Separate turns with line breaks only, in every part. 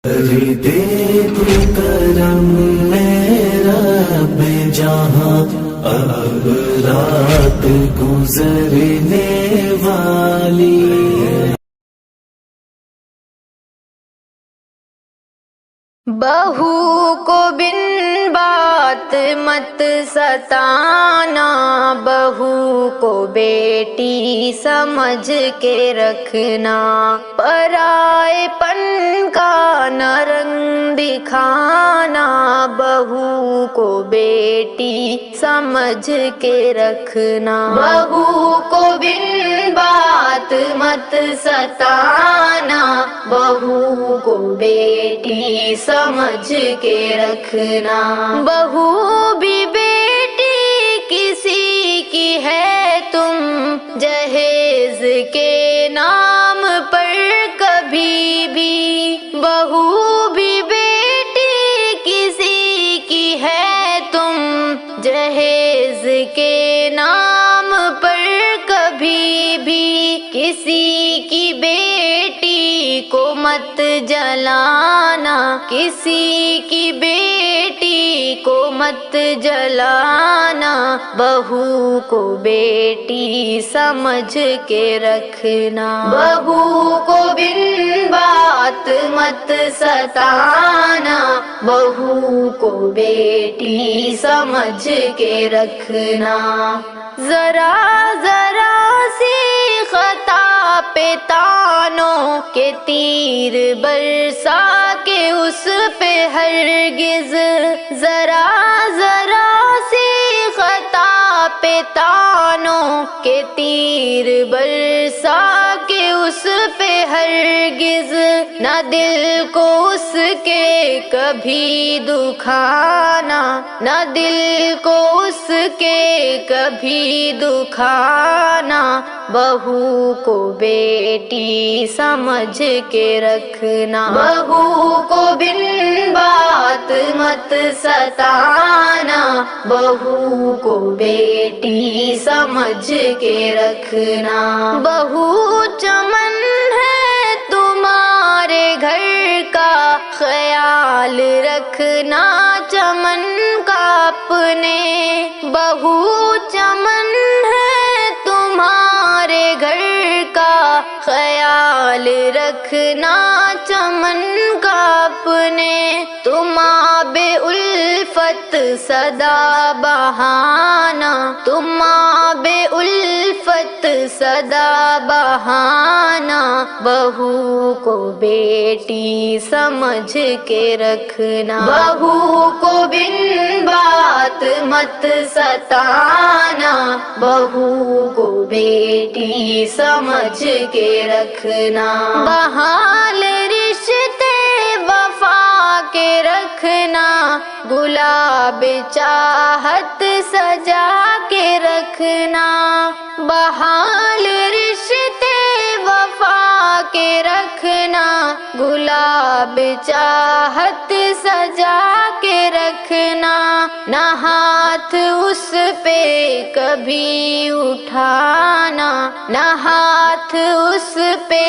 دیکھ کرم میرا بے جہاں اب رات گزرنے والی ہے۔
بہو کو بن بات مت ستانا، بہو کو بیٹی سمجھ کے رکھنا، پرائے پن کا نہ رنگ دکھانا، بہو کو بیٹی سمجھ کے رکھنا، بہو کو بن بات مت ستانا، بہو کو بیٹی سمجھ کے رکھنا، بہو بھی بیٹی کسی کی ہے، تم جہیز کے نام پر کبھی بھی، بہو بھی بیٹی کسی کی ہے، تم جہیز کے نام پر کبھی بھی، کسی کی بیٹی کو مت جلانا، کسی کی بیٹی کو مت جلانا، بہو کو بیٹی سمجھ کے رکھنا، بہو کو بن بات مت ستانا، بہو کو بیٹی سمجھ کے رکھنا، ذرا ذرا سی خطا پہ تانوں کے تیر برسا کے اس پہ ہرگز، ذرا ذرا سی خطا پہ تانوں کے تیر برسا کے اس پہ ہرگز، نہ دل کو اس کے کبھی دکھانا، نہ دل کو اس کے کبھی دکھانا، بہو کو بیٹی سمجھ کے رکھنا، بہو کو بن بات مت ستانا، بہو کو بیٹی سمجھ کے رکھنا، بہو چمن ہے تمہارے گھر کا، خیال رکھنا چمن کا اپنے، بہو چمن ہے تمہارے گھر کا، خیال رکھنا چمن کا اپنے، تم آب الفت صدا بہانا، تم آب الفت صدا بہانا، بہو کو بیٹی سمجھ کے رکھنا، بہو کو بن بات مت ستانا، بہو کو بیٹی سمجھ کے رکھنا، بحال رشتے وفا کے رکھنا، گلاب چاہت سجا کے رکھنا، بحال رشتے وفا کے رکھنا، گلاب چاہت سجا کے رکھنا، نہ ہاتھ اس پہ کبھی اٹھانا، نہ ہاتھ اس پہ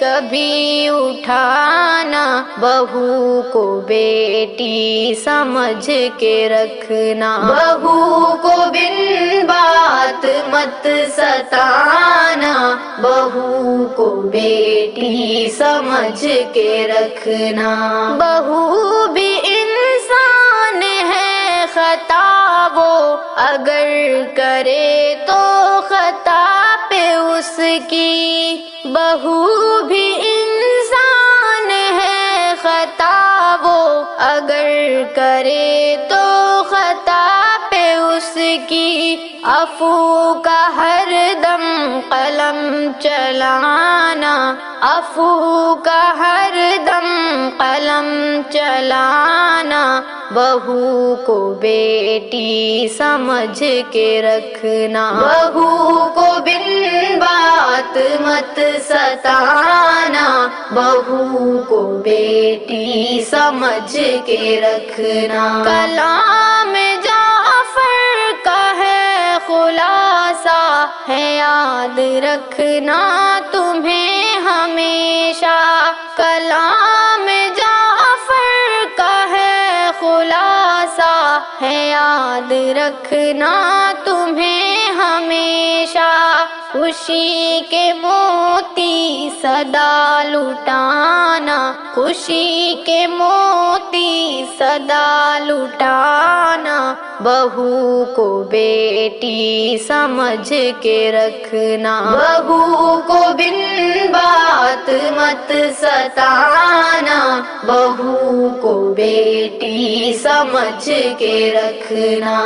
کبھی اٹھانا، بہو کو بیٹی سمجھ کے رکھنا، بہو کو بن بات مت ستانا، بہو کو بیٹی سمجھ کے رکھنا، بہو بھی انسان ہے، خطا وہ اگر کرے تو خطا پہ اس کی، بہو بھی انسان ہے، خطا وہ اگر کرے تو خطا پہ اس کی، عفو کا ہر دم قلم چلانا، عفو کا ہر دم قلم چلانا، بہو کو بیٹی سمجھ کے رکھنا، بہو کو بن بات مت ستانا، بہو کو بیٹی سمجھ کے رکھنا، کلام جعفر کا ہے خلاصہ ہے یاد رکھنا تمہیں ہمیشہ، کلام جعفر یاد رکھنا تمہیں ہمیشہ، خوشی کے موتی صدا لٹانا، خوشی کے موتی صدا لٹانا، بہو کو بیٹی سمجھ کے رکھنا، بہو کو بن بات مت ستانا، بہو کو بیٹی سمجھ کے رکھنا۔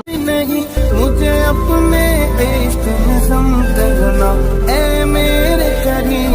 نہیں مجھے اپنے عشق میں سم کرنا، اے